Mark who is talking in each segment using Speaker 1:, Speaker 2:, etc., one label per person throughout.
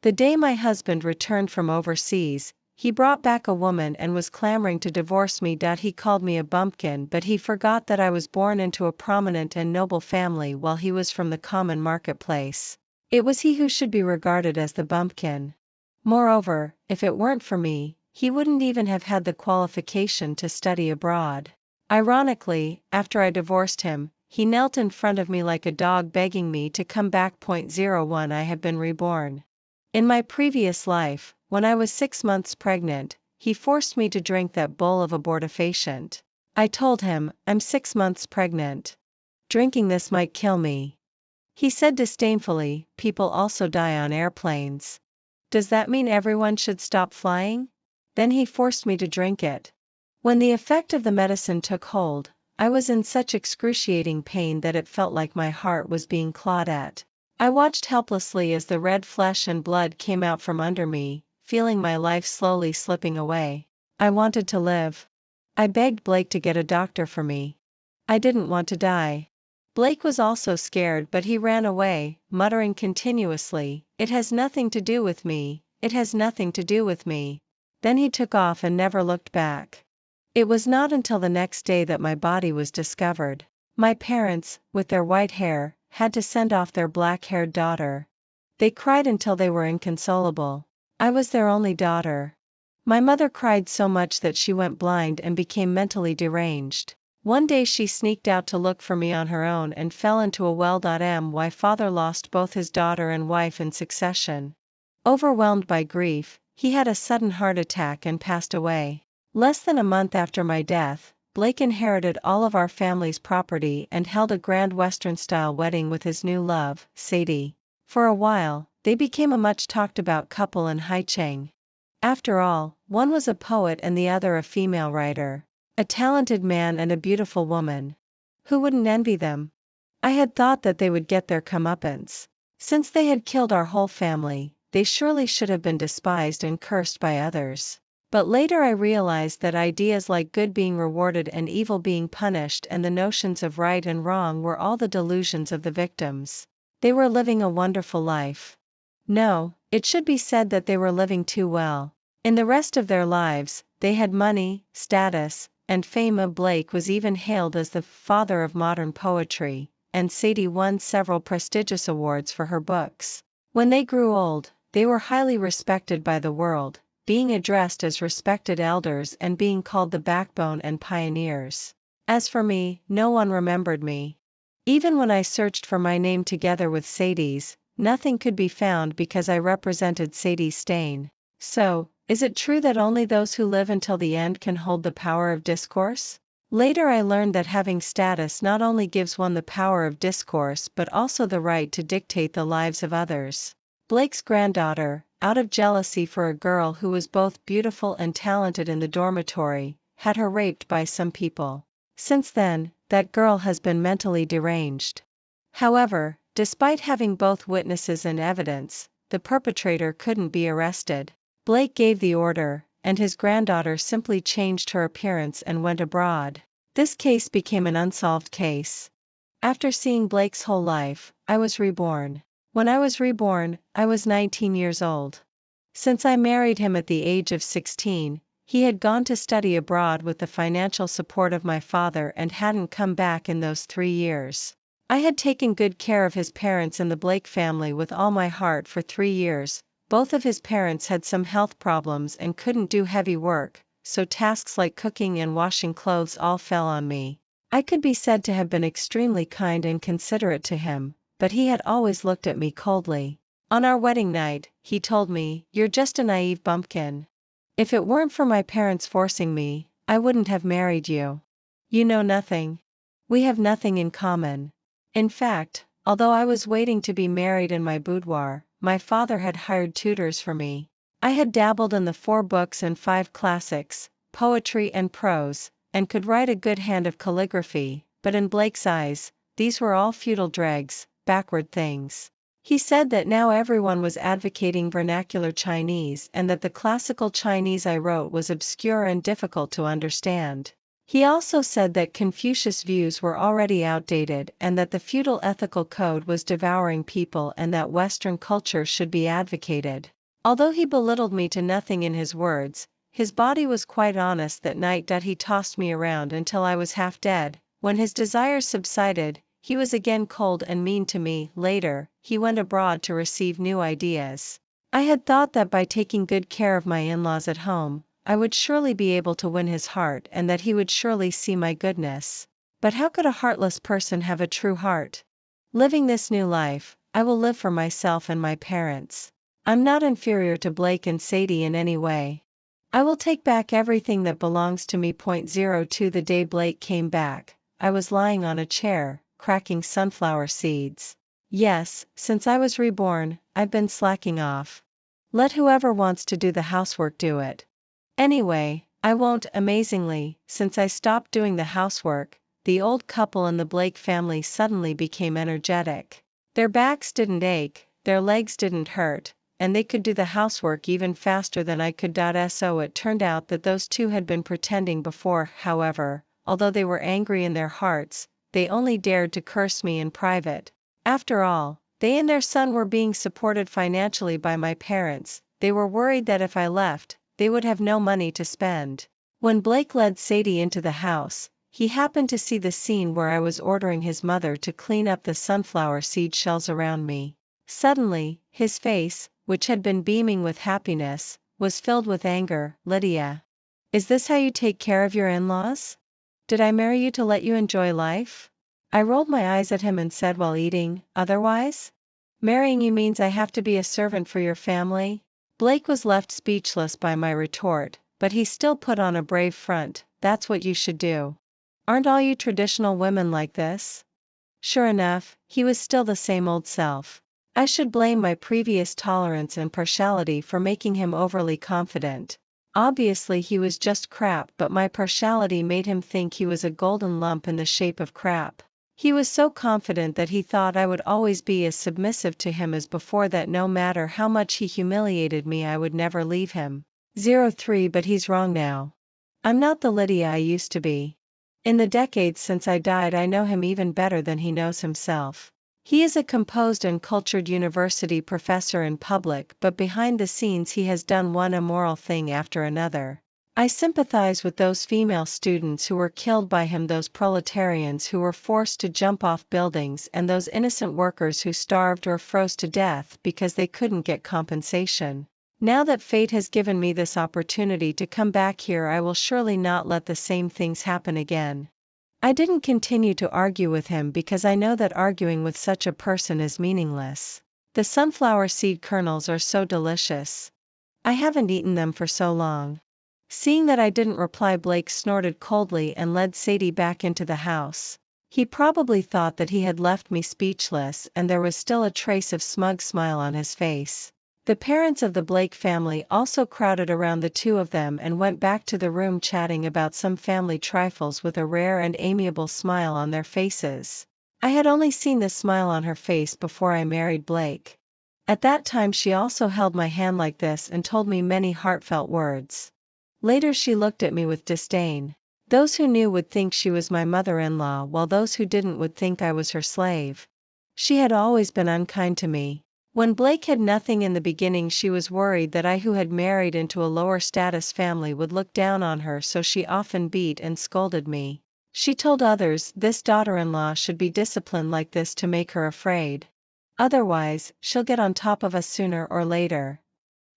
Speaker 1: The day my husband returned from overseas, he brought back a woman and was clamoring to divorce me. He called me a bumpkin, but he forgot that I was born into a prominent and noble family while he was from the common marketplace. It was he who should be regarded as the bumpkin. Moreover, if it weren't for me, he wouldn't even have had the qualification to study abroad. Ironically, after I divorced him, he knelt in front of me like a dog begging me to come back. 01 I have been reborn. In my previous life, when I was 6 months pregnant, he forced me to drink that bowl of abortifacient. I told him, I'm 6 months pregnant. Drinking this might kill me. He said disdainfully, people also die on airplanes. Does that mean everyone should stop flying? Then he forced me to drink it. When the effect of the medicine took hold, I was in such excruciating pain that it felt like my heart was being clawed at. I watched helplessly as the red flesh and blood came out from under me, feeling my life slowly slipping away. I wanted to live. I begged Blake to get a doctor for me. I didn't want to die. Blake was also scared, but he ran away, muttering continuously, "It has nothing to do with me, it has nothing to do with me." Then he took off and never looked back. It was not until the next day that my body was discovered. My parents, with their white hair, had to send off their black-haired daughter. They cried until they were inconsolable. I was their only daughter. My mother cried so much that she went blind and became mentally deranged. One day she sneaked out to look for me on her own and fell into a well. My father lost both his daughter and wife in succession. Overwhelmed by grief, he had a sudden heart attack and passed away. Less than a month after my death, Blake inherited all of our family's property and held a grand Western-style wedding with his new love, Sadie. For a while, they became a much talked-about couple in Haicheng. After all, one was a poet and the other a female writer. A talented man and a beautiful woman. Who wouldn't envy them? I had thought that they would get their comeuppance. Since they had killed our whole family, they surely should have been despised and cursed by others. But later I realized that ideas like good being rewarded and evil being punished and the notions of right and wrong were all the delusions of the victims. They were living a wonderful life. No, it should be said that they were living too well. In the rest of their lives, they had money, status, and fame. Blake was even hailed as the father of modern poetry, and Sadie won several prestigious awards for her books. When they grew old, they were highly respected by the world, being addressed as respected elders and being called the backbone and pioneers. As for me, no one remembered me. Even when I searched for my name together with Sadie's, nothing could be found because I represented Sadie's stain. So, is it true that only those who live until the end can hold the power of discourse? Later I learned that having status not only gives one the power of discourse but also the right to dictate the lives of others. Blake's granddaughter, out of jealousy for a girl who was both beautiful and talented in the dormitory, had her raped by some people. Since then, that girl has been mentally deranged. However, despite having both witnesses and evidence, the perpetrator couldn't be arrested. Blake gave the order, and his granddaughter simply changed her appearance and went abroad. This case became an unsolved case. After seeing Blake's whole life, I was reborn. When I was reborn, I was 19 years old. Since I married him at the age of 16, he had gone to study abroad with the financial support of my father and hadn't come back in those 3 years. I had taken good care of his parents and the Blake family with all my heart for 3 years. Both of his parents had some health problems and couldn't do heavy work, so tasks like cooking and washing clothes all fell on me. I could be said to have been extremely kind and considerate to him, but he had always looked at me coldly. On our wedding night, he told me, "You're just a naive bumpkin. If it weren't for my parents forcing me, I wouldn't have married you. You know nothing. We have nothing in common." In fact, although I was waiting to be married in my boudoir, my father had hired tutors for me. I had dabbled in the 4 books and 5 classics, poetry and prose, and could write a good hand of calligraphy, but in Blake's eyes, these were all futile dregs, backward things. He said that now everyone was advocating vernacular Chinese and that the classical Chinese I wrote was obscure and difficult to understand. He also said that Confucius' views were already outdated and that the feudal ethical code was devouring people and that Western culture should be advocated. Although he belittled me to nothing in his words, his body was quite honest that night. He tossed me around until I was half dead. When his desires subsided, he was again cold and mean to me. Later, he went abroad to receive new ideas. I had thought that by taking good care of my in-laws at home, I would surely be able to win his heart and that he would surely see my goodness. But how could a heartless person have a true heart? Living this new life, I will live for myself and my parents. I'm not inferior to Blake and Sadie in any way. I will take back everything that belongs to me. 02 The day Blake came back, I was lying on a chair, cracking sunflower seeds. Yes, since I was reborn, I've been slacking off. Let whoever wants to do the housework do it. Anyway, I won't. Amazingly, since I stopped doing the housework, the old couple and the Blake family suddenly became energetic. Their backs didn't ache, their legs didn't hurt, and they could do the housework even faster than I could. So it turned out that those two had been pretending before. However, although they were angry in their hearts, they only dared to curse me in private. After all, they and their son were being supported financially by my parents. They were worried that if I left, they would have no money to spend. When Blake led Sadie into the house, he happened to see the scene where I was ordering his mother to clean up the sunflower seed shells around me. Suddenly, his face, which had been beaming with happiness, was filled with anger. Lydia, is this how you take care of your in-laws? Did I marry you to let you enjoy life? I rolled my eyes at him and said while eating, otherwise? Marrying you means I have to be a servant for your family? Blake was left speechless by my retort, but he still put on a brave front. That's what you should do. Aren't all you traditional women like this? Sure enough, he was still the same old self. I should blame my previous tolerance and partiality for making him overly confident. Obviously he was just crap, but my partiality made him think he was a golden lump in the shape of crap. He was so confident that he thought I would always be as submissive to him as before, that no matter how much he humiliated me I would never leave him. 03 But he's wrong now. I'm not the Lydia I used to be. In the decades since I died I know him even better than he knows himself. He is a composed and cultured university professor in public, but behind the scenes he has done one immoral thing after another. I sympathize with those female students who were killed by him, those proletarians who were forced to jump off buildings, and those innocent workers who starved or froze to death because they couldn't get compensation. Now that fate has given me this opportunity to come back here, I will surely not let the same things happen again. I didn't continue to argue with him because I know that arguing with such a person is meaningless. The sunflower seed kernels are so delicious. I haven't eaten them for so long. Seeing that I didn't reply, Blake snorted coldly and led Sadie back into the house. He probably thought that he had left me speechless, and there was still a trace of smug smile on his face. The parents of the Blake family also crowded around the two of them and went back to the room chatting about some family trifles with a rare and amiable smile on their faces. I had only seen this smile on her face before I married Blake. At that time she also held my hand like this and told me many heartfelt words. Later she looked at me with disdain. Those who knew would think she was my mother-in-law, while those who didn't would think I was her slave. She had always been unkind to me. When Blake had nothing in the beginning, she was worried that I, who had married into a lower status family, would look down on her, so she often beat and scolded me. She told others this daughter-in-law should be disciplined like this to make her afraid. Otherwise, she'll get on top of us sooner or later.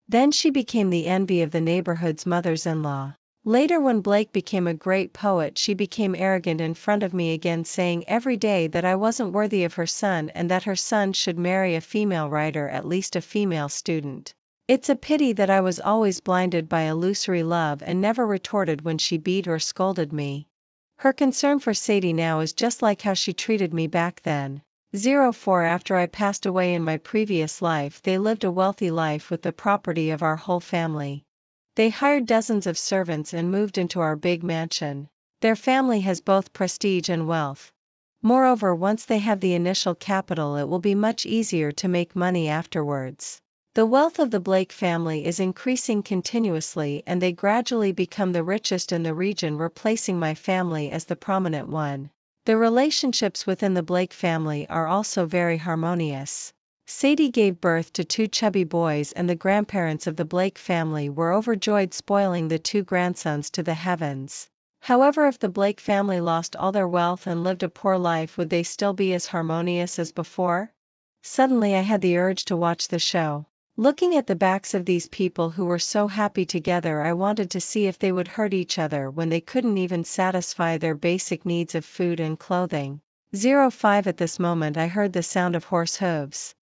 Speaker 1: Then she became the envy of the neighborhood's mothers-in-law. Later, when Blake became a great poet, she became arrogant in front of me again, saying every day that I wasn't worthy of her son and that her son should marry a female writer, at least a female student. It's a pity that I was always blinded by illusory love and never retorted when she beat or scolded me. Her concern for Sadie now is just like how she treated me back then. 04 After I passed away in my previous life, they lived a wealthy life with the property of our whole family. They hired dozens of servants and moved into our big mansion. Their family has both prestige and wealth. Moreover, once they have the initial capital, it will be much easier to make money afterwards. The wealth of the Blake family is increasing continuously and they gradually become the richest in the region, replacing my family as the prominent one. The relationships within the Blake family are also very harmonious. Sadie gave birth to 2 chubby boys and the grandparents of the Blake family were overjoyed, spoiling the 2 grandsons to the heavens. However, if the Blake family lost all their wealth and lived a poor life, would they still be as harmonious as before? Suddenly I had the urge to watch the show. Looking at the backs of these people who were so happy together, I wanted to see if they would hurt each other when they couldn't even satisfy their basic needs of food and clothing. 05 At this moment I heard the sound of horse hooves.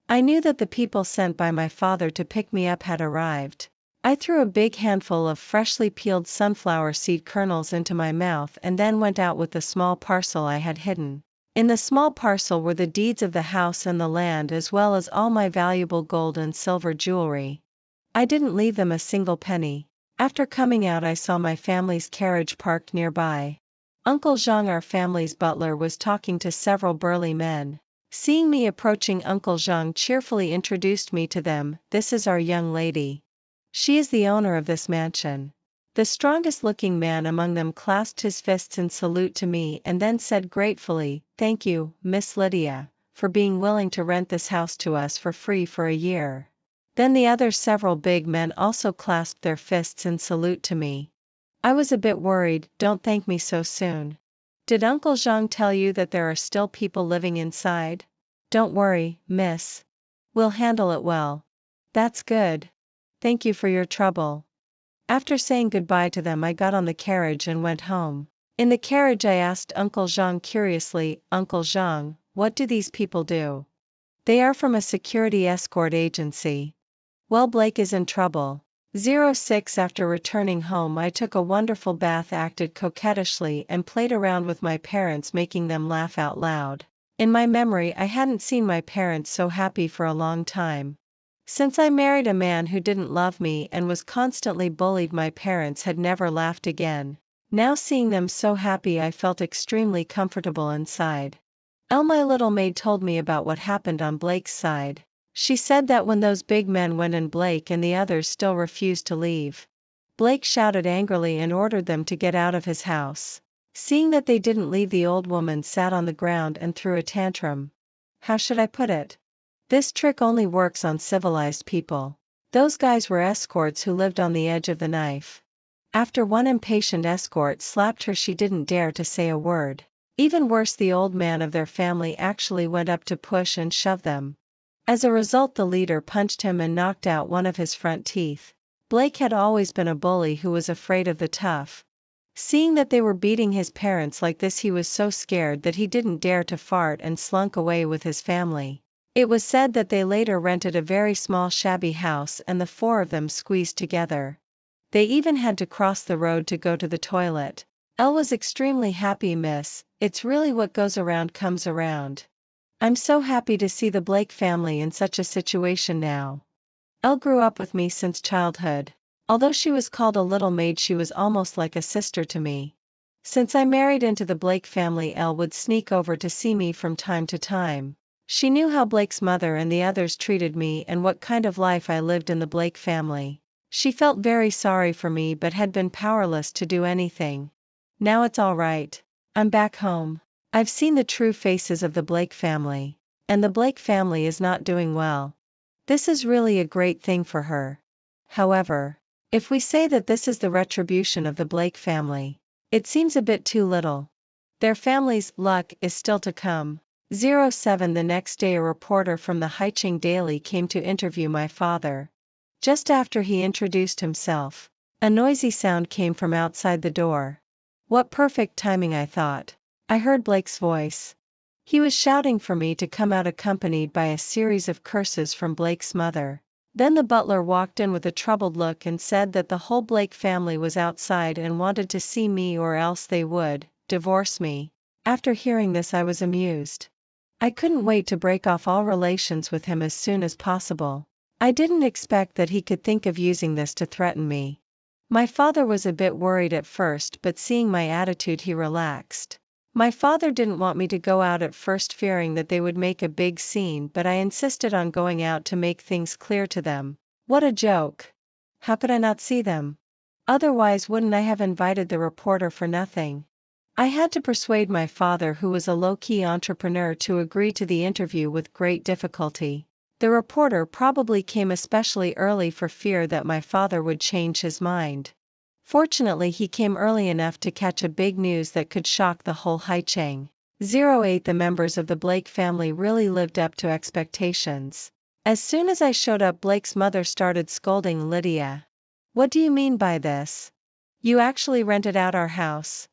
Speaker 1: I knew that the people sent by my father to pick me up had arrived. I threw a big handful of freshly peeled sunflower seed kernels into my mouth and then went out with the small parcel I had hidden. In the small parcel were the deeds of the house and the land, as well as all my valuable gold and silver jewelry. I didn't leave them a single penny. After coming out I saw my family's carriage parked nearby. Uncle Zhang, our family's butler, was talking to several burly men. Seeing me approaching, Uncle Zhang cheerfully introduced me to them. "This is our young lady. She is the owner of this mansion." The strongest-looking man among them clasped his fists in salute to me and then said gratefully, "Thank you, Miss Lydia, for being willing to rent this house to us for free for a year." Then the other several big men also clasped their fists in salute to me. I was a bit worried. "Don't thank me so soon. Did Uncle Zhang tell you that there are still people living inside?" "Don't worry, miss. We'll handle it well." "That's good. Thank you for your trouble." After saying goodbye to them I got on the carriage and went home. In the carriage I asked Uncle Zhang curiously, "Uncle Zhang, what do these people do?" "They are from a security escort agency." "Well, Blake is in trouble." 06 After returning home I took a wonderful bath, acted coquettishly and played around with my parents, making them laugh out loud. In my memory I hadn't seen my parents so happy for a long time. Since I married a man who didn't love me and was constantly bullied, my parents had never laughed again. Now seeing them so happy I felt extremely comfortable inside. My little maid told me about what happened on Blake's side. She said that when those big men went in, Blake and the others still refused to leave. Blake shouted angrily and ordered them to get out of his house. Seeing that they didn't leave, the old woman sat on the ground and threw a tantrum. How should I put it? This trick only works on civilized people. Those guys were escorts who lived on the edge of the knife. After one impatient escort slapped her, she didn't dare to say a word. Even worse, the old man of their family actually went up to push and shove them. As a result, the leader punched him and knocked out one of his front teeth. Blake had always been a bully who was afraid of the tough. Seeing that they were beating his parents like this, he was so scared that he didn't dare to fart and slunk away with his family. It was said that they later rented a very small shabby house and the 4 of them squeezed together. They even had to cross the road to go to the toilet. Was extremely happy, miss. It's really what goes around comes around. I'm so happy to see the Blake family in such a situation now. Grew up with me since childhood. Although she was called a little maid, she was almost like a sister to me. Since I married into the Blake family, would sneak over to see me from time to time. She knew how Blake's mother and the others treated me and what kind of life I lived in the Blake family. She felt very sorry for me but had been powerless to do anything. Now it's all right. I'm back home. I've seen the true faces of the Blake family. And the Blake family is not doing well. This is really a great thing for her. However, if we say that this is the retribution of the Blake family, it seems a bit too little. Their family's luck is still to come. 07 The next day a reporter from the Haicheng Daily came to interview my father. Just after he introduced himself, a noisy sound came from outside the door. What perfect timing, I thought. I heard Blake's voice. He was shouting for me to come out, accompanied by a series of curses from Blake's mother. Then the butler walked in with a troubled look and said that the whole Blake family was outside and wanted to see me, or else they would divorce me. After hearing this I was amused. I couldn't wait to break off all relations with him as soon as possible. I didn't expect that he could think of using this to threaten me. My father was a bit worried at first, but seeing my attitude he relaxed. My father didn't want me to go out at first, fearing that they would make a big scene, but I insisted on going out to make things clear to them. What a joke! How could I not see them? Otherwise, wouldn't I have invited the reporter for nothing? I had to persuade my father, who was a low-key entrepreneur, to agree to the interview with great difficulty. The reporter probably came especially early for fear that my father would change his mind. Fortunately, he came early enough to catch a big news that could shock the whole Haicheng. 08 The members of the Blake family really lived up to expectations. As soon as I showed up, Blake's mother started scolding Lydia. "What do you mean by this? You actually rented out our house.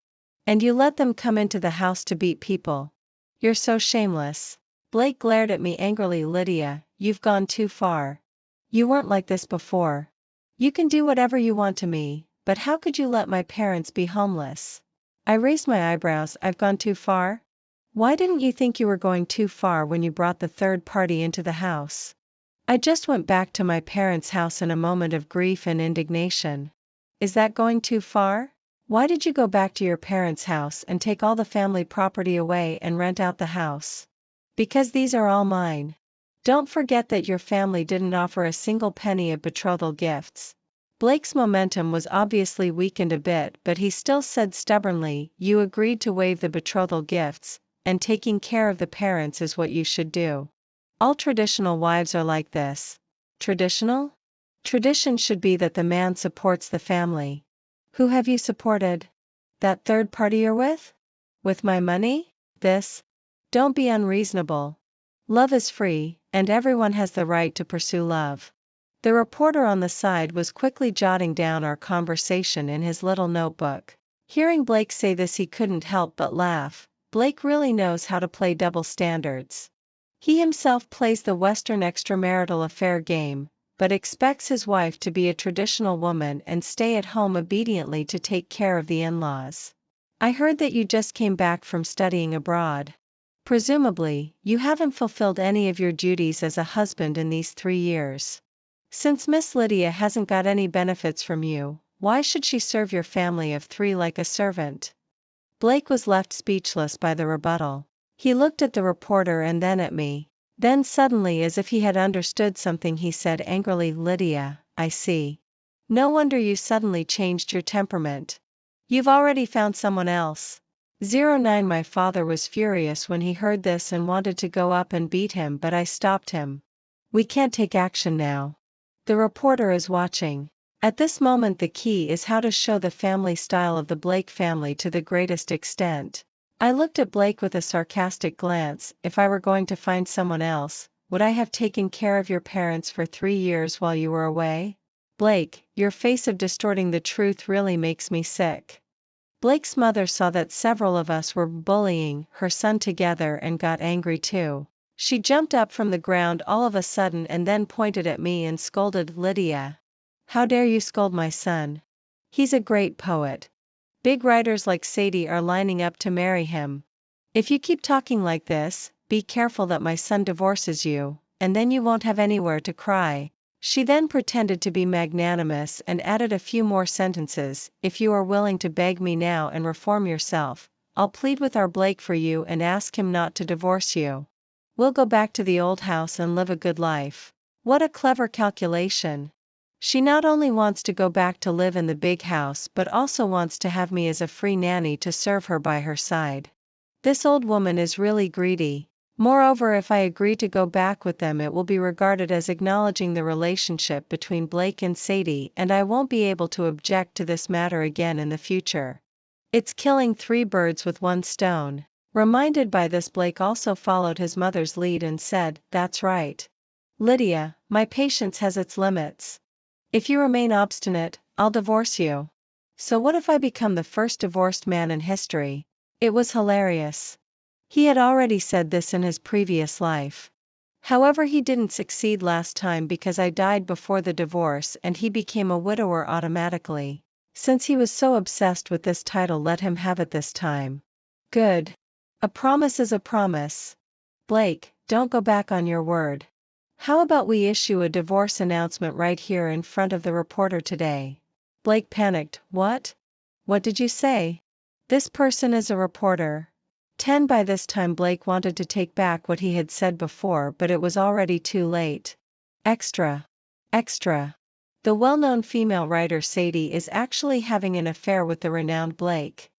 Speaker 1: And you let them come into the house to beat people. You're so shameless." Blake glared at me angrily. "Lydia, you've gone too far. You weren't like this before. You can do whatever you want to me, but how could you let my parents be homeless?" I raised my eyebrows. "I've gone too far? Why didn't you think you were going too far when you brought the third party into the house?" I just went back to my parents' house in a moment of grief and indignation. "Is that going too far? Why did you go back to your parents' house and take all the family property away and rent out the house?" "Because these are all mine. Don't forget that your family didn't offer a single penny of betrothal gifts." Blake's momentum was obviously weakened a bit, but he still said stubbornly, "You agreed to waive the betrothal gifts, and taking care of the parents is what you should do. All traditional wives are like this." Traditional? Tradition should be that the man supports the family. Who have you supported? That third party you're with? With my money? This? Don't be unreasonable. Love is free, and everyone has the right to pursue love." The reporter on the side was quickly jotting down our conversation in his little notebook. Hearing Blake say this, he couldn't help but laugh. Blake really knows how to play double standards. He himself plays the Western extramarital affair game, but expects his wife to be a traditional woman and stay at home obediently to take care of the in-laws. "I heard that you just came back from studying abroad. Presumably, you haven't fulfilled any of your duties as a husband in these 3 years. Since Miss Lydia hasn't got any benefits from you, why should she serve your family of 3 like a servant?" Blake was left speechless by the rebuttal. He looked at the reporter and then at me. Then suddenly, as if he had understood something, he said angrily, "Lydia, I see. No wonder you suddenly changed your temperament. You've already found someone else." 09 My father was furious when he heard this and wanted to go up and beat him, but I stopped him. "We can't take action now. The reporter is watching. At this moment the key is how to show the family style of the Blake family to the greatest extent." I looked at Blake with a sarcastic glance. "If I were going to find someone else, would I have taken care of your parents for 3 years while you were away?" "Blake, your face of distorting the truth really makes me sick." Blake's mother saw that several of us were bullying her son together and got angry too. She jumped up from the ground all of a sudden and then pointed at me and scolded, "Lydia, how dare you scold my son? He's a great poet. Big writers like Sadie are lining up to marry him. If you keep talking like this, be careful that my son divorces you, and then you won't have anywhere to cry." She then pretended to be magnanimous and added a few more sentences. "If you are willing to beg me now and reform yourself, I'll plead with our Blake for you and ask him not to divorce you. We'll go back to the old house and live a good life." What a clever calculation. She not only wants to go back to live in the big house but also wants to have me as a free nanny to serve her by her side. This old woman is really greedy. Moreover, if I agree to go back with them, it will be regarded as acknowledging the relationship between Blake and Sadie, and I won't be able to object to this matter again in the future. It's killing 3 birds with 1 stone. Reminded by this, Blake also followed his mother's lead and said, "That's right. Lydia, my patience has its limits. If you remain obstinate, I'll divorce you." So what if I become the first divorced man in history? It was hilarious. He had already said this in his previous life. However, he didn't succeed last time because I died before the divorce and he became a widower automatically. Since he was so obsessed with this title, let him have it this time. Good. A promise is a promise. Blake, don't go back on your word. How about we issue a divorce announcement right here in front of the reporter today? Blake panicked. "What? What did you say?" "This person is a reporter. 10 By this time Blake wanted to take back what he had said before, but it was already too late. Extra. Extra. The well-known female writer Sadie is actually having an affair with the renowned Blake.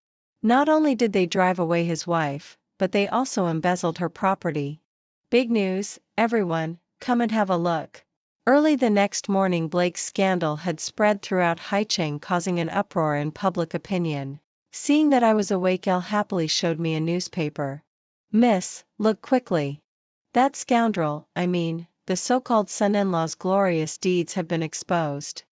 Speaker 1: Not only did they drive away his wife, but they also embezzled her property. Big news, everyone, come and have a look. Early the next morning Blake's scandal had spread throughout Haicheng, causing an uproar in public opinion. Seeing that I was awake, Elle happily showed me a newspaper. Miss, look quickly. That scoundrel, the so-called son-in-law's glorious deeds have been exposed.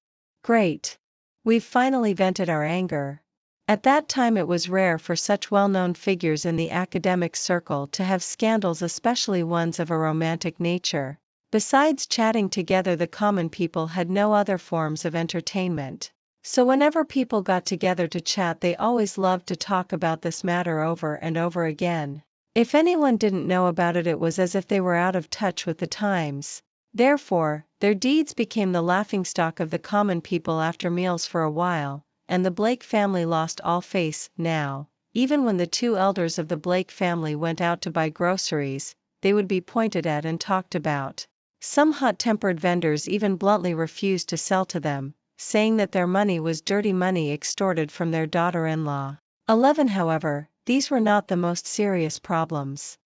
Speaker 1: Great. We've finally vented our anger. At that time it was rare for such well-known figures in the academic circle to have scandals, especially ones of a romantic nature. Besides chatting together, the common people had no other forms of entertainment. So whenever people got together to chat, they always loved to talk about this matter over and over again. If anyone didn't know about it, it was as if they were out of touch with the times. Therefore, their deeds became the laughingstock of the common people after meals for a while, and the Blake family lost all face. Now, even when the two elders of the Blake family went out to buy groceries, they would be pointed at and talked about. Some hot-tempered vendors even bluntly refused to sell to them, saying that their money was dirty money extorted from their daughter-in-law. 11 However, these were not the most serious problems.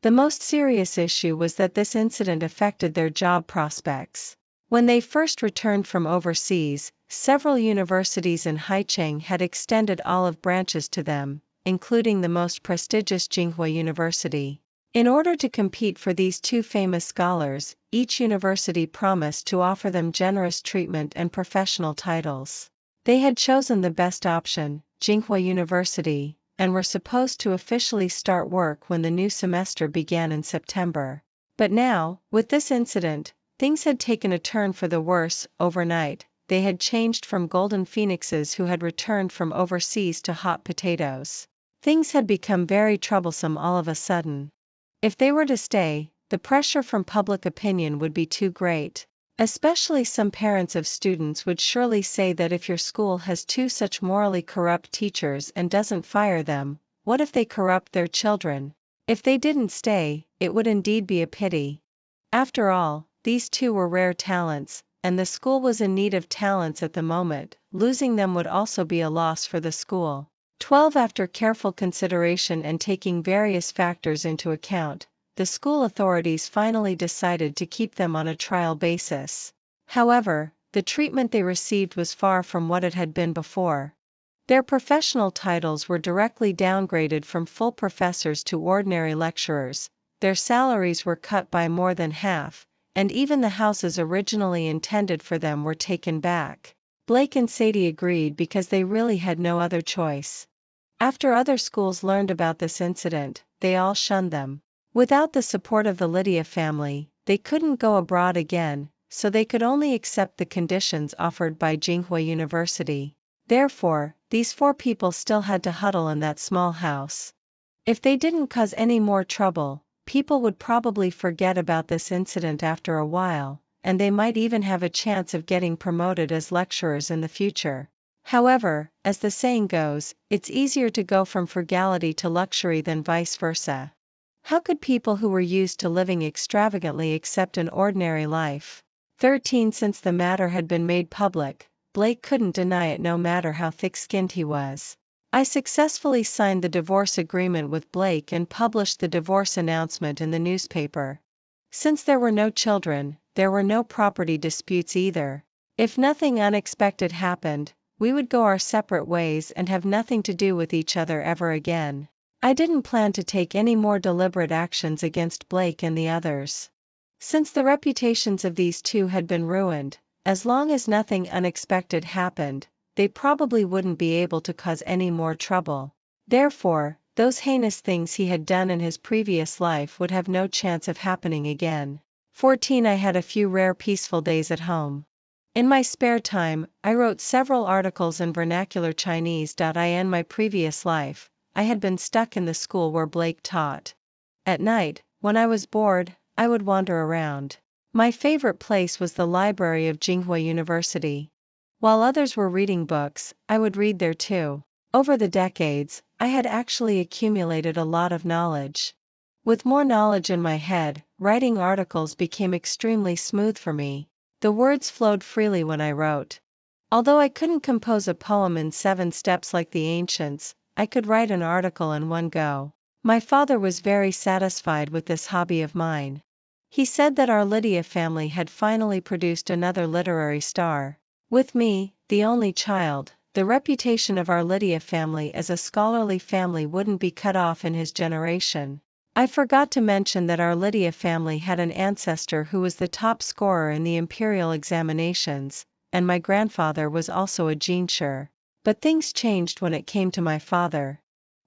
Speaker 1: The most serious issue was that this incident affected their job prospects. When they first returned from overseas, several universities in Haicheng had extended olive branches to them, including the most prestigious Tsinghua University. In order to compete for these two famous scholars, each university promised to offer them generous treatment and professional titles. They had chosen the best option, Tsinghua University, and were supposed to officially start work when the new semester began in September. But now, with this incident, things had taken a turn for the worse. Overnight, they had changed from golden phoenixes who had returned from overseas to hot potatoes. Things had become very troublesome all of a sudden. If they were to stay, the pressure from public opinion would be too great. Especially some parents of students would surely say that if your school has two such morally corrupt teachers and doesn't fire them, what if they corrupt their children? If they didn't stay, it would indeed be a pity. After all, these two were rare talents, and the school was in need of talents at the moment. Losing them would also be a loss for the school. 12 After careful consideration and taking various factors into account, the school authorities finally decided to keep them on a trial basis. However, the treatment they received was far from what it had been before. Their professional titles were directly downgraded from full professors to ordinary lecturers, their salaries were cut by more than half, and even the houses originally intended for them were taken back. Blake and Sadie agreed because they really had no other choice. After other schools learned about this incident, they all shunned them. Without the support of the Lydia family, they couldn't go abroad again, so they could only accept the conditions offered by Tsinghua University. Therefore, these four people still had to huddle in that small house. If they didn't cause any more trouble, people would probably forget about this incident after a while, and they might even have a chance of getting promoted as lecturers in the future. However, as the saying goes, it's easier to go from frugality to luxury than vice versa. How could people who were used to living extravagantly accept an ordinary life? 13 Since the matter had been made public, Blake couldn't deny it no matter how thick-skinned he was. I successfully signed the divorce agreement with Blake and published the divorce announcement in the newspaper. Since there were no children, there were no property disputes either. If nothing unexpected happened, we would go our separate ways and have nothing to do with each other ever again. I didn't plan to take any more deliberate actions against Blake and the others. Since the reputations of these two had been ruined, as long as nothing unexpected happened, they probably wouldn't be able to cause any more trouble. Therefore, those heinous things he had done in his previous life would have no chance of happening again. 14 I had a few rare peaceful days at home. In my spare time, I wrote several articles in vernacular Chinese. In my previous life, I had been stuck in the school where Blake taught. At night, when I was bored, I would wander around. My favorite place was the library of Tsinghua University. While others were reading books, I would read there too. Over the decades, I had actually accumulated a lot of knowledge. With more knowledge in my head, writing articles became extremely smooth for me. The words flowed freely when I wrote. Although I couldn't compose a poem in 7 steps like the ancients, I could write an article in one go. My father was very satisfied with this hobby of mine. He said that our Lydia family had finally produced another literary star. With me, the only child, the reputation of our Lydia family as a scholarly family wouldn't be cut off in his generation. I forgot to mention that our Lydia family had an ancestor who was the top scorer in the imperial examinations, and my grandfather was also a genius. But things changed when it came to my father.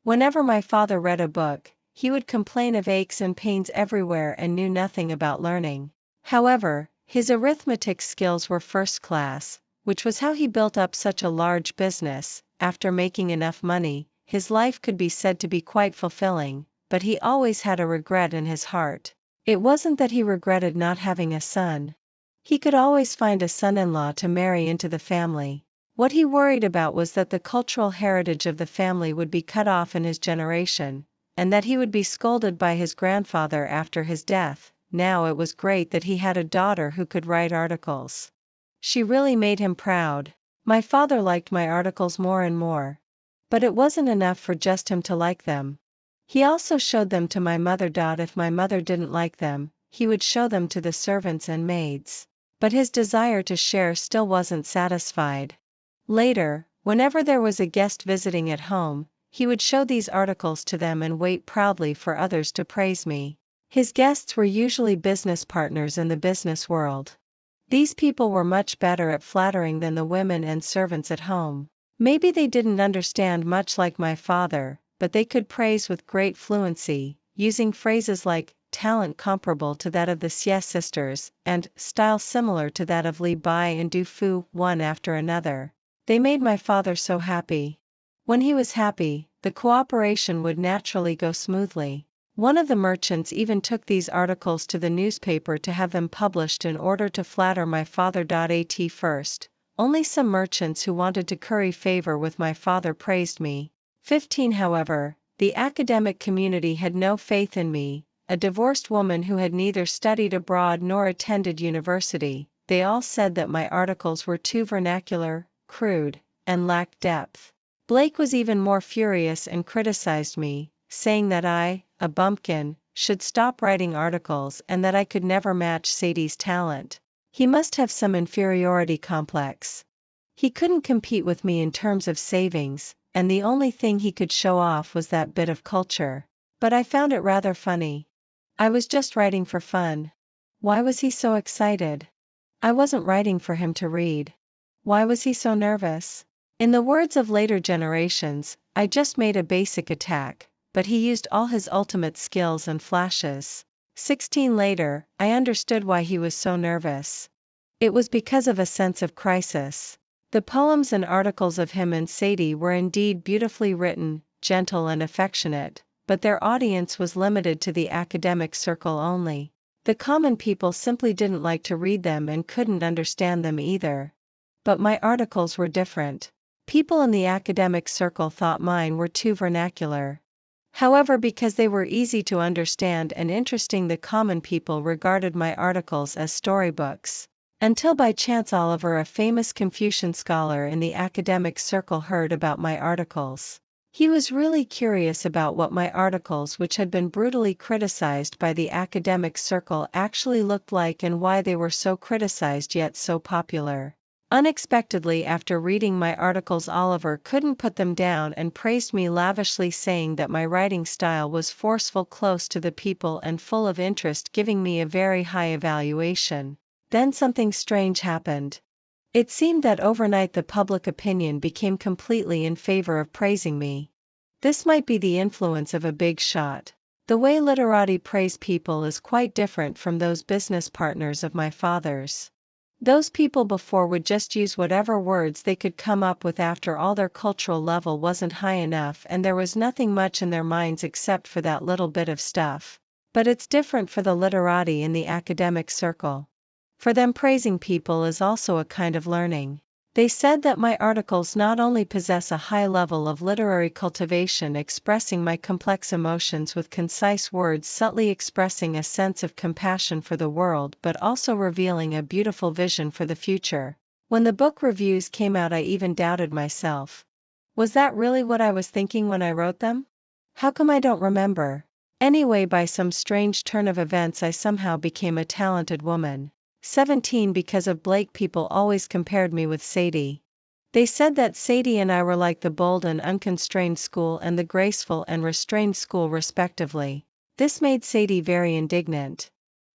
Speaker 1: Whenever my father read a book, he would complain of aches and pains everywhere and knew nothing about learning. However, his arithmetic skills were first class, which was how he built up such a large business. After making enough money, his life could be said to be quite fulfilling, but he always had a regret in his heart. It wasn't that he regretted not having a son. He could always find a son-in-law to marry into the family. What he worried about was that the cultural heritage of the family would be cut off in his generation, and that he would be scolded by his grandfather after his death. Now it was great that he had a daughter who could write articles. She really made him proud. My father liked my articles more and more. But it wasn't enough for just him to like them. He also showed them to my mother. If my mother didn't like them, he would show them to the servants and maids. But his desire to share still wasn't satisfied. Later, whenever there was a guest visiting at home, he would show these articles to them and wait proudly for others to praise me. His guests were usually business partners in the business world. These people were much better at flattering than the women and servants at home. Maybe they didn't understand much like my father, but they could praise with great fluency, using phrases like talent comparable to that of the Xie sisters, and style similar to that of Li Bai and Du Fu, one after another. They made my father so happy. When he was happy, the cooperation would naturally go smoothly. One of the merchants even took these articles to the newspaper to have them published in order to flatter my father. At first, only some merchants who wanted to curry favor with my father praised me. 15 However, the academic community had no faith in me, a divorced woman who had neither studied abroad nor attended university. They all said that my articles were too vernacular, crude, and lacked depth. Blake was even more furious and criticized me, saying that I, a bumpkin, should stop writing articles and that I could never match Sadie's talent. He must have some inferiority complex. He couldn't compete with me in terms of savings, and the only thing he could show off was that bit of culture. But I found it rather funny. I was just writing for fun. Why was he so excited? I wasn't writing for him to read. Why was he so nervous? In the words of later generations, I just made a basic attack, but he used all his ultimate skills and flashes. 16 Later, I understood why he was so nervous. It was because of a sense of crisis. The poems and articles of him and Sadie were indeed beautifully written, gentle and affectionate, but their audience was limited to the academic circle only. The common people simply didn't like to read them and couldn't understand them either. But my articles were different. People in the academic circle thought mine were too vernacular. However, because they were easy to understand and interesting, the common people regarded my articles as storybooks. Until by chance Oliver, a famous Confucian scholar in the academic circle, heard about my articles. He was really curious about what my articles, which had been brutally criticized by the academic circle, actually looked like and why they were so criticized yet so popular. Unexpectedly, after reading my articles, Oliver couldn't put them down and praised me lavishly, saying that my writing style was forceful, close to the people, and full of interest, giving me a very high evaluation. Then something strange happened. It seemed that overnight the public opinion became completely in favor of praising me. This might be the influence of a big shot. The way literati praise people is quite different from those business partners of my father's. Those people before would just use whatever words they could come up with. After all, their cultural level wasn't high enough and there was nothing much in their minds except for that little bit of stuff. But it's different for the literati in the academic circle. For them, praising people is also a kind of learning. They said that my articles not only possess a high level of literary cultivation expressing my complex emotions with concise words subtly expressing a sense of compassion for the world but also revealing a beautiful vision for the future. When the book reviews came out I even doubted myself. Was that really what I was thinking when I wrote them? How come I don't remember? Anyway, by some strange turn of events I somehow became a talented woman. 17 Because of Blake, people always compared me with Sadie. They said that Sadie and I were like the bold and unconstrained school and the graceful and restrained school respectively. This made Sadie very indignant.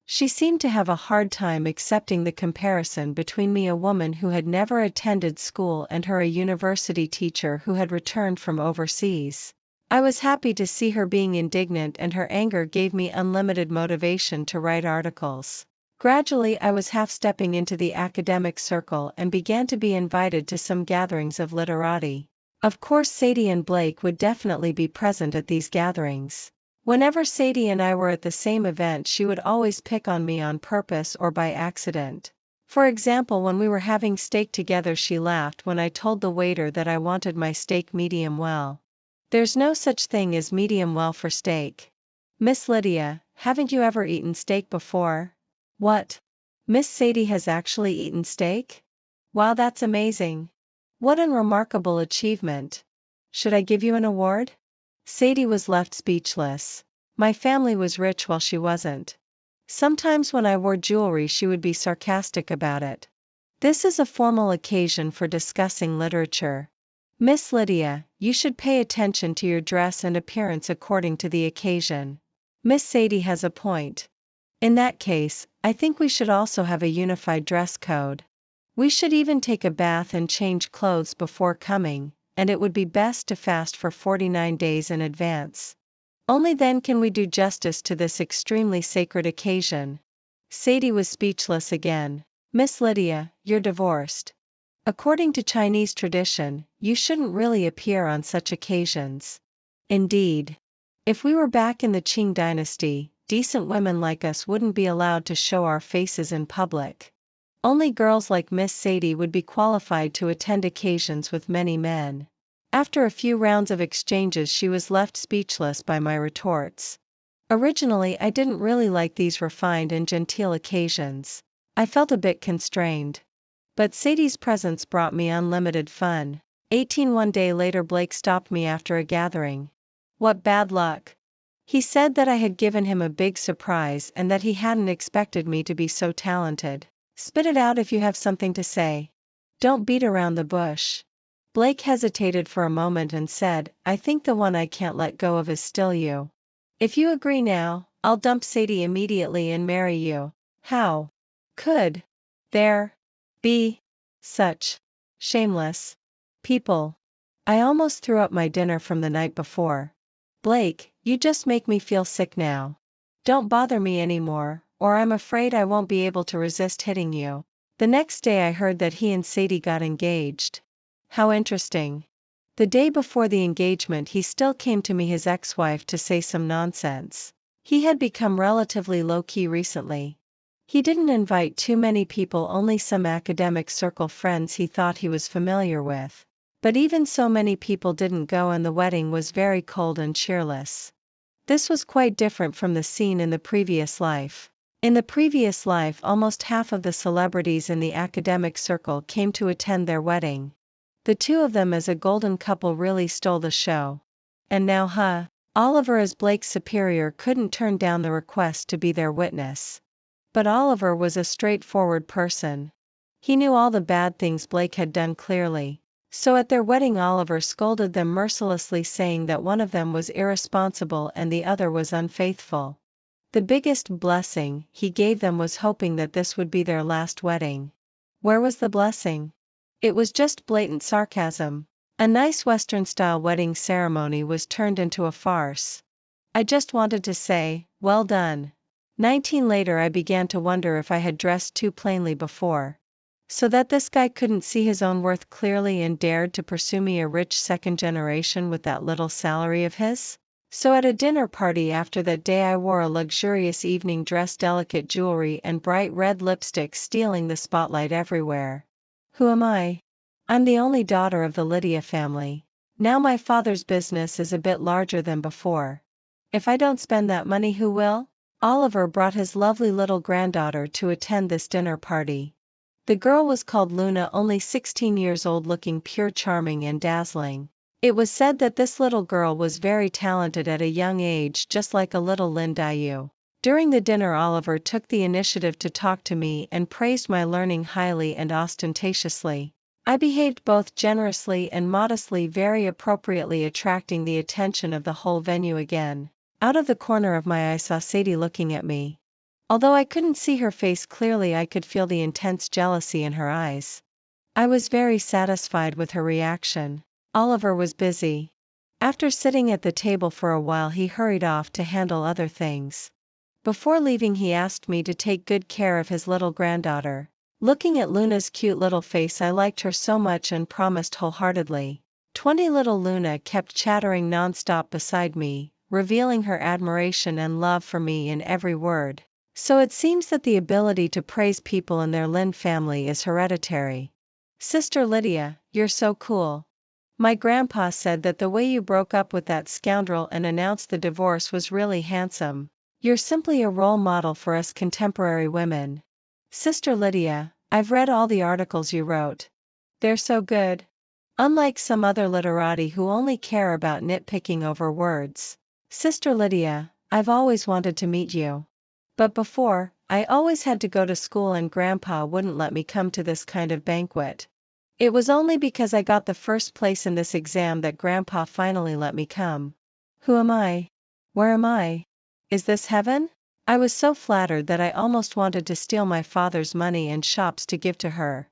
Speaker 1: She seemed to have a hard time accepting the comparison between me, a woman who had never attended school, and her, a university teacher who had returned from overseas. I was happy to see her being indignant, and her anger gave me unlimited motivation to write articles. Gradually I was half-stepping into the academic circle and began to be invited to some gatherings of literati. Of course Sadie and Blake would definitely be present at these gatherings. Whenever Sadie and I were at the same event she would always pick on me on purpose or by accident. For example, when we were having steak together she laughed when I told the waiter that I wanted my steak medium well. There's no such thing as medium well for steak. Miss Lydia, haven't you ever eaten steak before? What? Miss Sadie has actually eaten steak? Wow, that's amazing. What an remarkable achievement. Should I give you an award? Sadie was left speechless. My family was rich while she wasn't. Sometimes when I wore jewelry she would be sarcastic about it. This is a formal occasion for discussing literature. Miss Lydia, you should pay attention to your dress and appearance according to the occasion. Miss Sadie has a point. In that case, I think we should also have a unified dress code. We should even take a bath and change clothes before coming, and it would be best to fast for 49 days in advance. Only then can we do justice to this extremely sacred occasion. Sadie was speechless again. Miss Lydia, you're divorced. According to Chinese tradition, you shouldn't really appear on such occasions. Indeed. If we were back in the Qing dynasty, decent women like us wouldn't be allowed to show our faces in public. Only girls like Miss Sadie would be qualified to attend occasions with many men. After a few rounds of exchanges she was left speechless by my retorts. Originally I didn't really like these refined and genteel occasions. I felt a bit constrained. But Sadie's presence brought me unlimited fun. 18 One day later Blake stopped me after a gathering. What bad luck. He said that I had given him a big surprise and that he hadn't expected me to be so talented. Spit it out if you have something to say. Don't beat around the bush. Blake hesitated for a moment and said, I think the one I can't let go of is still you. If you agree now, I'll dump Sadie immediately and marry you. How could there be such shameless people? I almost threw up my dinner from the night before. Blake, you just make me feel sick now. Don't bother me anymore, or I'm afraid I won't be able to resist hitting you. The next day I heard that he and Sadie got engaged. How interesting. The day before the engagement he still came to me, his ex-wife, to say some nonsense. He had become relatively low-key recently. He didn't invite too many people, only some academic circle friends he thought he was familiar with. But even so many people didn't go and the wedding was very cold and cheerless. This was quite different from the scene in the previous life. In the previous life almost half of the celebrities in the academic circle came to attend their wedding. The two of them as a golden couple really stole the show. And now Oliver as Blake's superior couldn't turn down the request to be their witness. But Oliver was a straightforward person. He knew all the bad things Blake had done clearly. So at their wedding Oliver scolded them mercilessly, saying that one of them was irresponsible and the other was unfaithful. The biggest blessing he gave them was hoping that this would be their last wedding. Where was the blessing? It was just blatant sarcasm. A nice Western-style wedding ceremony was turned into a farce. I just wanted to say, well done. 19 later I began to wonder if I had dressed too plainly before. So that this guy couldn't see his own worth clearly and dared to pursue me, a rich second generation, with that little salary of his? So at a dinner party after that day I wore a luxurious evening dress, delicate jewelry and bright red lipstick, stealing the spotlight everywhere. Who am I? I'm the only daughter of the Lydia family. Now my father's business is a bit larger than before. If I don't spend that money, who will? Oliver brought his lovely little granddaughter to attend this dinner party. The girl was called Luna, only 16 years old, looking pure charming and dazzling. It was said that this little girl was very talented at a young age, just like a little Lin Dayu. During the dinner, Oliver took the initiative to talk to me and praised my learning highly and ostentatiously. I behaved both generously and modestly, very appropriately attracting the attention of the whole venue again. Out of the corner of my eye saw Sadie looking at me. Although I couldn't see her face clearly, I could feel the intense jealousy in her eyes. I was very satisfied with her reaction. Oliver was busy. After sitting at the table for a while, he hurried off to handle other things. Before leaving, he asked me to take good care of his little granddaughter. Looking at Luna's cute little face, I liked her so much and promised wholeheartedly. 20 little Luna kept chattering nonstop beside me, revealing her admiration and love for me in every word. So it seems that the ability to praise people in their Lin family is hereditary. Sister Lydia, you're so cool. My grandpa said that the way you broke up with that scoundrel and announced the divorce was really handsome. You're simply a role model for us contemporary women. Sister Lydia, I've read all the articles you wrote. They're so good. Unlike some other literati who only care about nitpicking over words. Sister Lydia, I've always wanted to meet you. But before, I always had to go to school and Grandpa wouldn't let me come to this kind of banquet. It was only because I got the first place in this exam that Grandpa finally let me come. Who am I? Where am I? Is this heaven? I was so flattered that I almost wanted to steal my father's money and shops to give to her.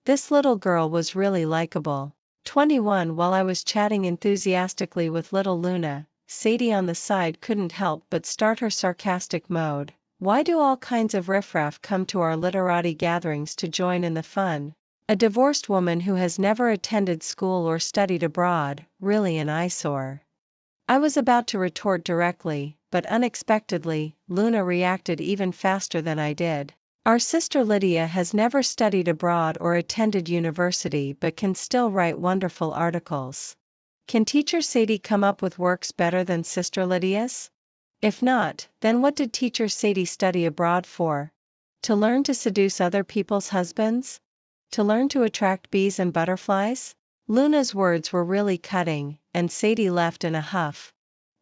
Speaker 1: This little girl was really likable. 21 While I was chatting enthusiastically with little Luna, Sadie on the side couldn't help but start her sarcastic mode. Why do all kinds of riffraff come to our literati gatherings to join in the fun? A divorced woman who has never attended school or studied abroad, really an eyesore. I was about to retort directly, but unexpectedly, Luna reacted even faster than I did. Our sister Lydia has never studied abroad or attended university but can still write wonderful articles. Can teacher Sadie come up with works better than Sister Lydia's? If not, then what did teacher Sadie study abroad for? To learn to seduce other people's husbands? To learn to attract bees and butterflies? Luna's words were really cutting, and Sadie left in a huff.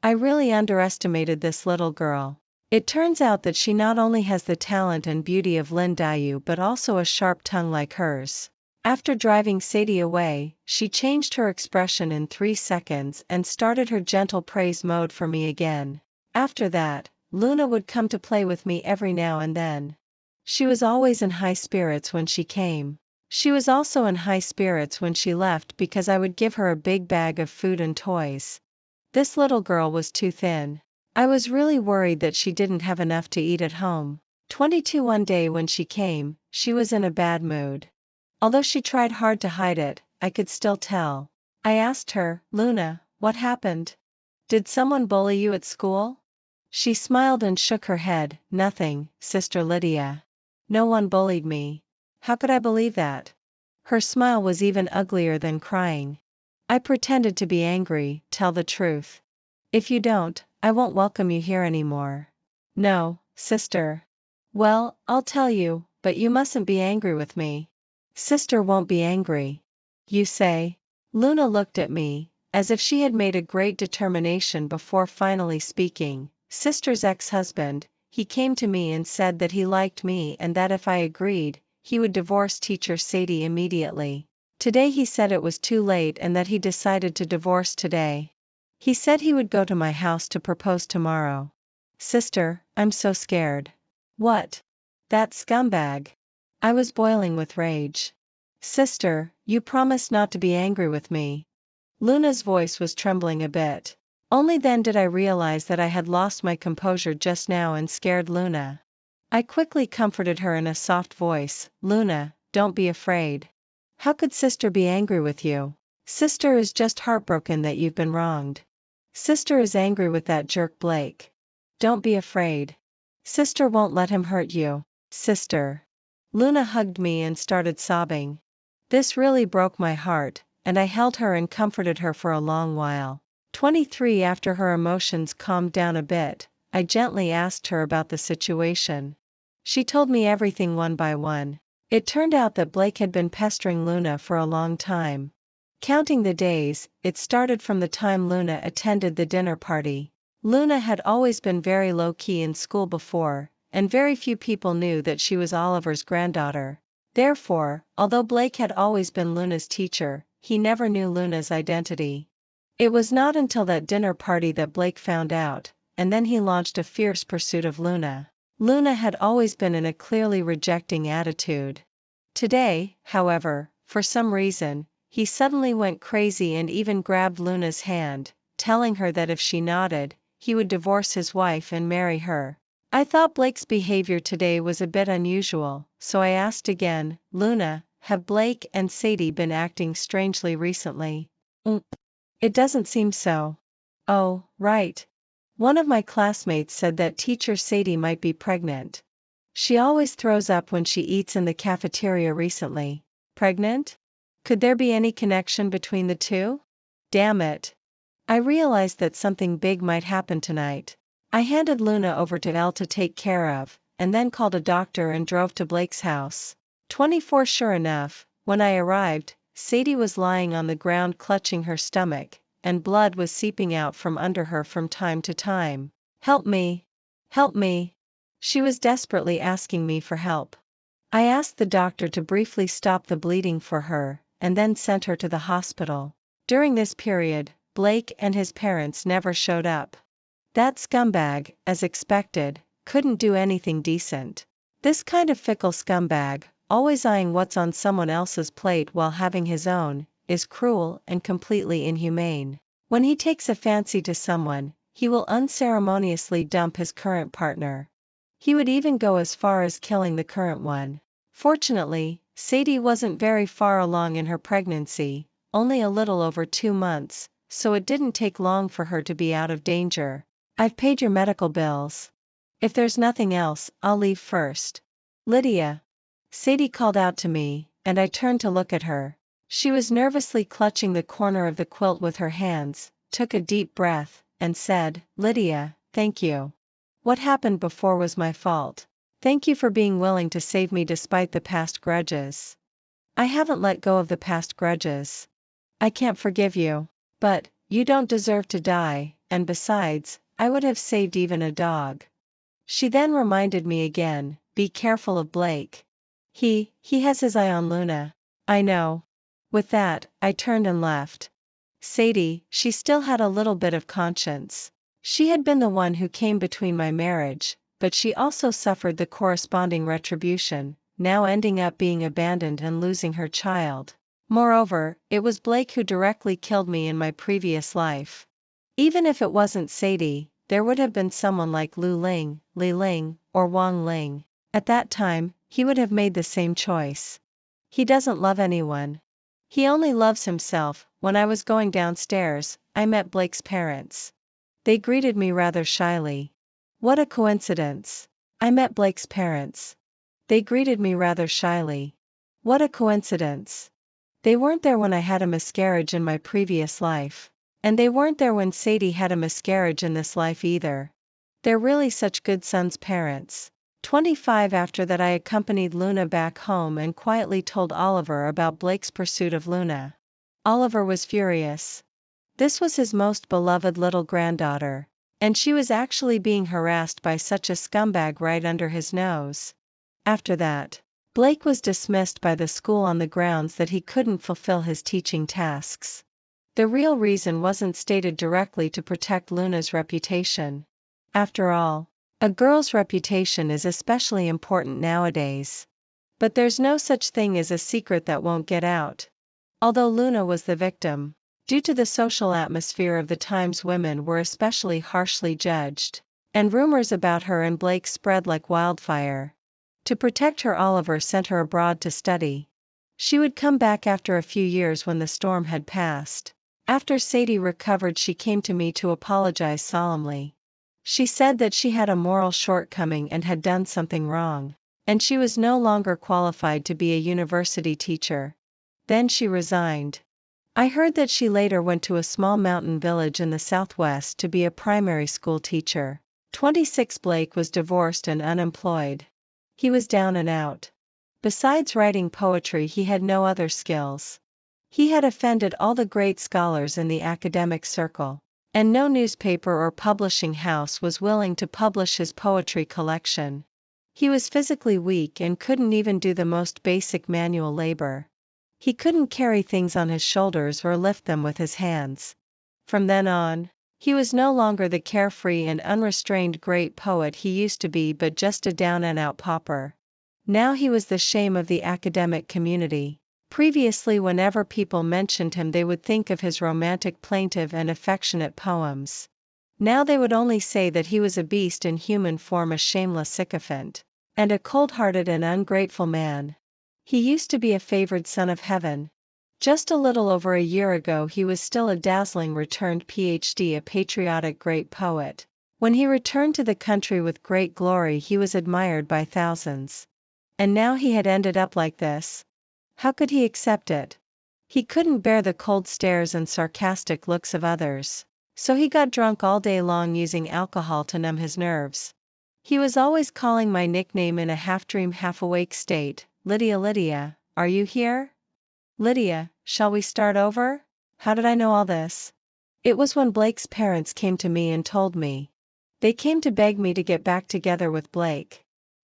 Speaker 1: I really underestimated this little girl. It turns out that she not only has the talent and beauty of Lin Dayu but also a sharp tongue like hers. After driving Sadie away, she changed her expression in 3 seconds and started her gentle praise mode for me again. After that, Luna would come to play with me every now and then. She was always in high spirits when she came. She was also in high spirits when she left because I would give her a big bag of food and toys. This little girl was too thin. I was really worried that she didn't have enough to eat at home. 22 One day when she came, she was in a bad mood. Although she tried hard to hide it, I could still tell. I asked her, Luna, what happened? Did someone bully you at school? She smiled and shook her head, nothing, Sister Lydia. No one bullied me. How could I believe that? Her smile was even uglier than crying. I pretended to be angry, tell the truth. If you don't, I won't welcome you here anymore. No, sister. Well, I'll tell you, but you mustn't be angry with me. Sister won't be angry. You say? Luna looked at me, as if she had made a great determination before finally speaking. Sister's ex-husband, he came to me and said that he liked me and that if I agreed, he would divorce teacher Sadie immediately. Today he said it was too late and that he decided to divorce today. He said he would go to my house to propose tomorrow. Sister, I'm so scared. What? That scumbag. I was boiling with rage. Sister, you promised not to be angry with me. Luna's voice was trembling a bit. Only then did I realize that I had lost my composure just now and scared Luna. I quickly comforted her in a soft voice, Luna, don't be afraid. How could sister be angry with you? Sister is just heartbroken that you've been wronged. Sister is angry with that jerk Blake. Don't be afraid. Sister won't let him hurt you. Sister. Luna hugged me and started sobbing. This really broke my heart, and I held her and comforted her for a long while. 23 After her emotions calmed down a bit, I gently asked her about the situation. She told me everything one by one. It turned out that Blake had been pestering Luna for a long time. Counting the days, it started from the time Luna attended the dinner party. Luna had always been very low-key in school before, and very few people knew that she was Oliver's granddaughter. Therefore, although Blake had always been Luna's teacher, he never knew Luna's identity. It was not until that dinner party that Blake found out, and then he launched a fierce pursuit of Luna. Luna had always been in a clearly rejecting attitude. Today, however, for some reason, he suddenly went crazy and even grabbed Luna's hand, telling her that if she nodded, he would divorce his wife and marry her. I thought Blake's behavior today was a bit unusual, so I asked again, Luna, have Blake and Sadie been acting strangely recently? It doesn't seem so. Oh, right. One of my classmates said that teacher Sadie might be pregnant. She always throws up when she eats in the cafeteria recently. Pregnant? Could there be any connection between the two? Damn it. I realized that something big might happen tonight. I handed Luna over to Elle to take care of, and then called a doctor and drove to Blake's house. 24 Sure enough, when I arrived, Sadie was lying on the ground clutching her stomach, and blood was seeping out from under her from time to time. Help me! Help me! She was desperately asking me for help. I asked the doctor to briefly stop the bleeding for her, and then sent her to the hospital. During this period, Blake and his parents never showed up. That scumbag, as expected, couldn't do anything decent. This kind of fickle scumbag, always eyeing what's on someone else's plate while having his own, is cruel and completely inhumane. When he takes a fancy to someone, he will unceremoniously dump his current partner. He would even go as far as killing the current one. Fortunately, Sadie wasn't very far along in her pregnancy, only a little over 2 months, so it didn't take long for her to be out of danger. I've paid your medical bills. If there's nothing else, I'll leave first. Lydia. Sadie called out to me, and I turned to look at her. She was nervously clutching the corner of the quilt with her hands, took a deep breath, and said, Lydia, thank you. What happened before was my fault. Thank you for being willing to save me despite the past grudges. I haven't let go of the past grudges. I can't forgive you. But, you don't deserve to die, and besides, I would have saved even a dog. She then reminded me again, be careful of Blake. He has his eye on Luna. I know. With that, I turned and left. Sadie, she still had a little bit of conscience. She had been the one who came between my marriage, but she also suffered the corresponding retribution, now ending up being abandoned and losing her child. Moreover, it was Blake who directly killed me in my previous life. Even if it wasn't Sadie, there would have been someone like Lu Ling, Li Ling, or Wang Ling. At that time, he would have made the same choice. He doesn't love anyone. He only loves himself. When I was going downstairs, I met Blake's parents. They greeted me rather shyly. What a coincidence. I met Blake's parents. They greeted me rather shyly. What a coincidence. They weren't there when I had a miscarriage in my previous life. And they weren't there when Sadie had a miscarriage in this life either. They're really such good sons' parents. 25 After that I accompanied Luna back home and quietly told Oliver about Blake's pursuit of Luna. Oliver was furious. This was his most beloved little granddaughter, and she was actually being harassed by such a scumbag right under his nose. After that, Blake was dismissed by the school on the grounds that he couldn't fulfill his teaching tasks. The real reason wasn't stated directly to protect Luna's reputation. After all, a girl's reputation is especially important nowadays. But there's no such thing as a secret that won't get out. Although Luna was the victim, due to the social atmosphere of the times, women were especially harshly judged, and rumors about her and Blake spread like wildfire. To protect her, Oliver sent her abroad to study. She would come back after a few years when the storm had passed. After Sadie recovered, she came to me to apologize solemnly. She said that she had a moral shortcoming and had done something wrong, and she was no longer qualified to be a university teacher. Then she resigned. I heard that she later went to a small mountain village in the southwest to be a primary school teacher. 26 Blake was divorced and unemployed. He was down and out. Besides writing poetry, he had no other skills. He had offended all the great scholars in the academic circle, and no newspaper or publishing house was willing to publish his poetry collection. He was physically weak and couldn't even do the most basic manual labor. He couldn't carry things on his shoulders or lift them with his hands. From then on, he was no longer the carefree and unrestrained great poet he used to be, but just a down-and-out pauper. Now he was the shame of the academic community. Previously, whenever people mentioned him, they would think of his romantic, plaintive and affectionate poems. Now they would only say that he was a beast in human form, a shameless sycophant, and a cold-hearted and ungrateful man. He used to be a favored son of heaven. Just a little over a year ago he was still a dazzling returned PhD, a patriotic great poet. When he returned to the country with great glory, he was admired by thousands. And now he had ended up like this. How could he accept it? He couldn't bear the cold stares and sarcastic looks of others. So he got drunk all day long, using alcohol to numb his nerves. He was always calling my nickname in a half-dream, half-awake state. Lydia, Lydia, are you here? Lydia, shall we start over? How did I know all this? It was when Blake's parents came to me and told me. They came to beg me to get back together with Blake,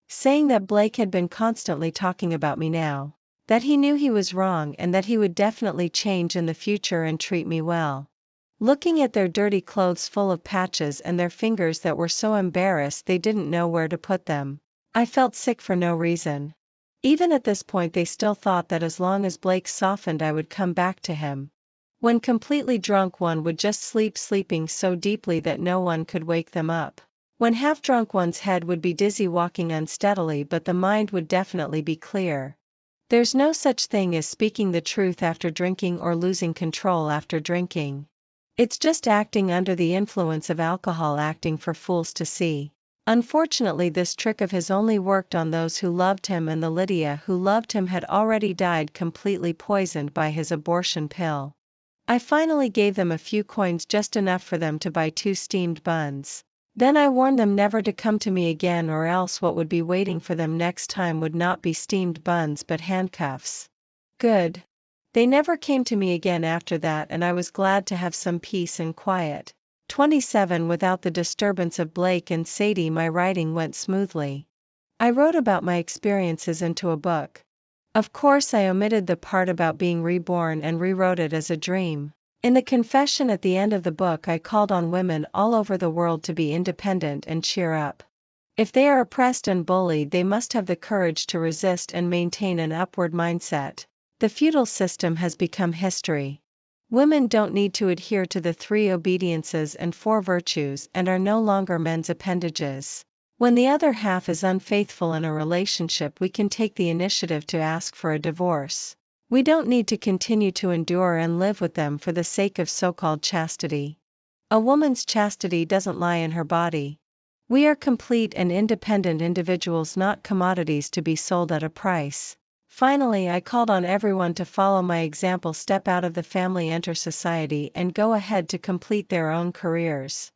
Speaker 1: saying that Blake had been constantly talking about me now, that he knew he was wrong and that he would definitely change in the future and treat me well. Looking at their dirty clothes full of patches and their fingers that were so embarrassed they didn't know where to put them, I felt sick for no reason. Even at this point they still thought that as long as Blake softened I would come back to him. When completely drunk one would just sleeping so deeply that no one could wake them up. When half drunk one's head would be dizzy, walking unsteadily, but the mind would definitely be clear. There's no such thing as speaking the truth after drinking or losing control after drinking. It's just acting under the influence of alcohol, acting for fools to see. Unfortunately, this trick of his only worked on those who loved him, and the Lydia who loved him had already died, completely poisoned by his abortion pill. I finally gave them a few coins, just enough for them to buy 2 steamed buns. Then I warned them never to come to me again, or else what would be waiting for them next time would not be steamed buns but handcuffs. Good. They never came to me again after that, and I was glad to have some peace and quiet. 27 Without the disturbance of Blake and Sadie, my writing went smoothly. I wrote about my experiences into a book. Of course, I omitted the part about being reborn and rewrote it as a dream. In the confession at the end of the book, I called on women all over the world to be independent and cheer up. If they are oppressed and bullied, they must have the courage to resist and maintain an upward mindset. The feudal system has become history. Women don't need to adhere to the 3 obediences and 4 virtues and are no longer men's appendages. When the other half is unfaithful in a relationship, we can take the initiative to ask for a divorce. We don't need to continue to endure and live with them for the sake of so-called chastity. A woman's chastity doesn't lie in her body. We are complete and independent individuals, not commodities to be sold at a price. Finally, I called on everyone to follow my example, step out of the family, enter society, and go ahead to complete their own careers.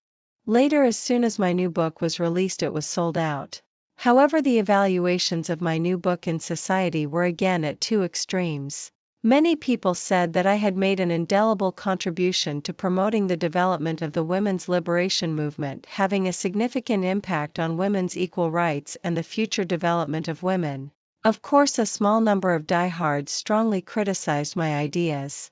Speaker 1: Later, as soon as my new book was released, it was sold out. However, the evaluations of my new book in society were again at 2 extremes. Many people said that I had made an indelible contribution to promoting the development of the women's liberation movement, having a significant impact on women's equal rights and the future development of women. Of course, a small number of diehards strongly criticized my ideas.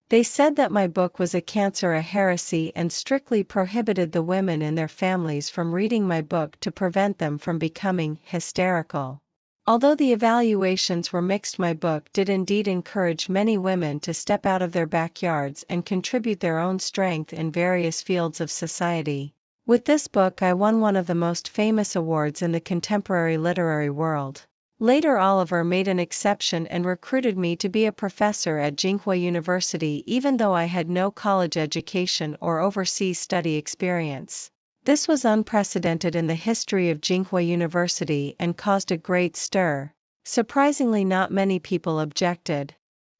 Speaker 1: They said that my book was a cancer, a heresy, and strictly prohibited the women and their families from reading my book to prevent them from becoming hysterical. Although the evaluations were mixed, my book did indeed encourage many women to step out of their backyards and contribute their own strength in various fields of society. With this book, I won one of the most famous awards in the contemporary literary world. Later, Oliver made an exception and recruited me to be a professor at Tsinghua University, even though I had no college education or overseas study experience. This was unprecedented in the history of Tsinghua University and caused a great stir. Surprisingly, not many people objected.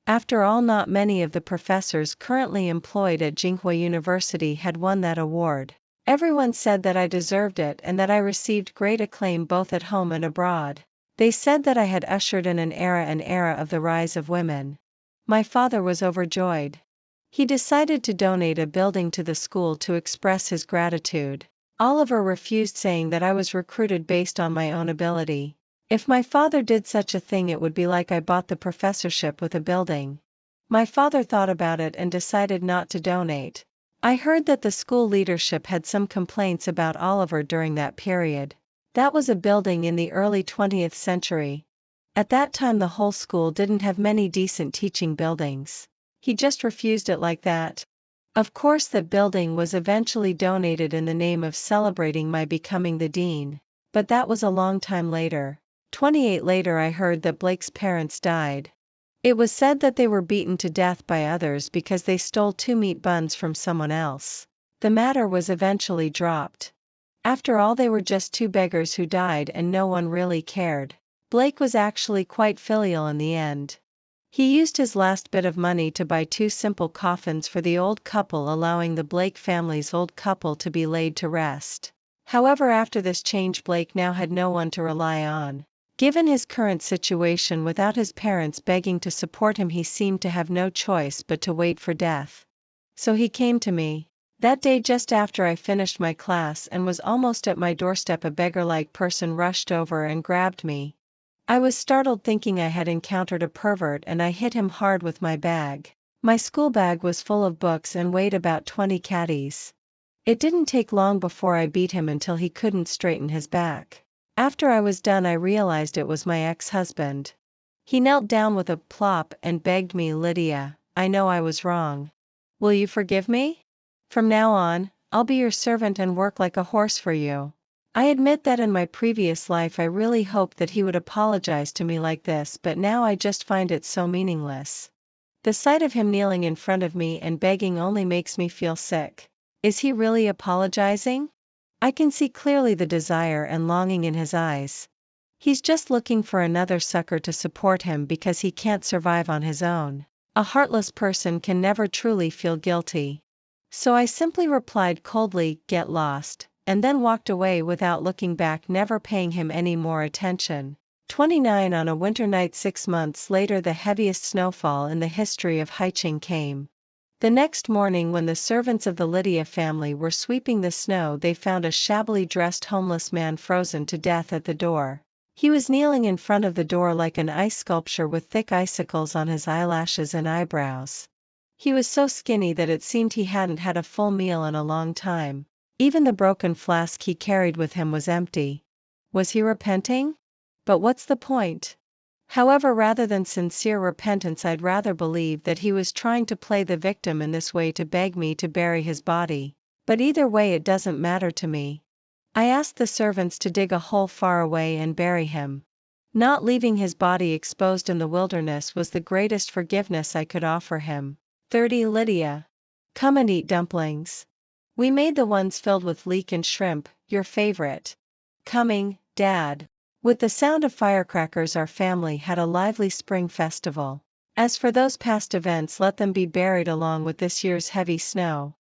Speaker 1: After all, not many of the professors currently employed at Tsinghua University had won that award. Everyone said that I deserved it and that I received great acclaim both at home and abroad. They said that I had ushered in an era of the rise of women. My father was overjoyed. He decided to donate a building to the school to express his gratitude. Oliver refused, saying that I was recruited based on my own ability. If my father did such a thing, it would be like I bought the professorship with a building. My father thought about it and decided not to donate. I heard that the school leadership had some complaints about Oliver during that period. That was a building in the early 20th century. At that time the whole school didn't have many decent teaching buildings. He just refused it like that. Of course that building was eventually donated in the name of celebrating my becoming the dean. But that was a long time later. 28 later I heard that Blake's parents died. It was said that they were beaten to death by others because they stole 2 meat buns from someone else. The matter was eventually dropped. After all, they were just 2 beggars who died and no one really cared. Blake was actually quite filial in the end. He used his last bit of money to buy 2 simple coffins for the old couple, allowing the Blake family's old couple to be laid to rest. However, after this change, Blake now had no one to rely on. Given his current situation, without his parents begging to support him, he seemed to have no choice but to wait for death. So he came to me. That day, just after I finished my class and was almost at my doorstep, a beggar-like person rushed over and grabbed me. I was startled, thinking I had encountered a pervert, and I hit him hard with my bag. My school bag was full of books and weighed about 20 caddies. It didn't take long before I beat him until he couldn't straighten his back. After I was done, I realized it was my ex-husband. He knelt down with a plop and begged me, "Lydia, I know I was wrong. Will you forgive me? From now on, I'll be your servant and work like a horse for you." I admit that in my previous life I really hoped that he would apologize to me like this, but now I just find it so meaningless. The sight of him kneeling in front of me and begging only makes me feel sick. Is he really apologizing? I can see clearly the desire and longing in his eyes. He's just looking for another sucker to support him because he can't survive on his own. A heartless person can never truly feel guilty. So I simply replied coldly, "Get lost," and then walked away without looking back, never paying him any more attention. 29 On a winter night 6 months later, the heaviest snowfall in the history of Haicheng came. The next morning, when the servants of the Lydia family were sweeping the snow, they found a shabbily dressed homeless man frozen to death at the door. He was kneeling in front of the door like an ice sculpture with thick icicles on his eyelashes and eyebrows. He was so skinny that it seemed he hadn't had a full meal in a long time. Even the broken flask he carried with him was empty. Was he repenting? But what's the point? However, rather than sincere repentance, I'd rather believe that he was trying to play the victim in this way to beg me to bury his body. But either way, it doesn't matter to me. I asked the servants to dig a hole far away and bury him. Not leaving his body exposed in the wilderness was the greatest forgiveness I could offer him. 30 Lydia. Come and eat dumplings. We made the ones filled with leek and shrimp, your favorite. Coming, Dad. With the sound of firecrackers, our family had a lively spring festival. As for those past events, let them be buried along with this year's heavy snow.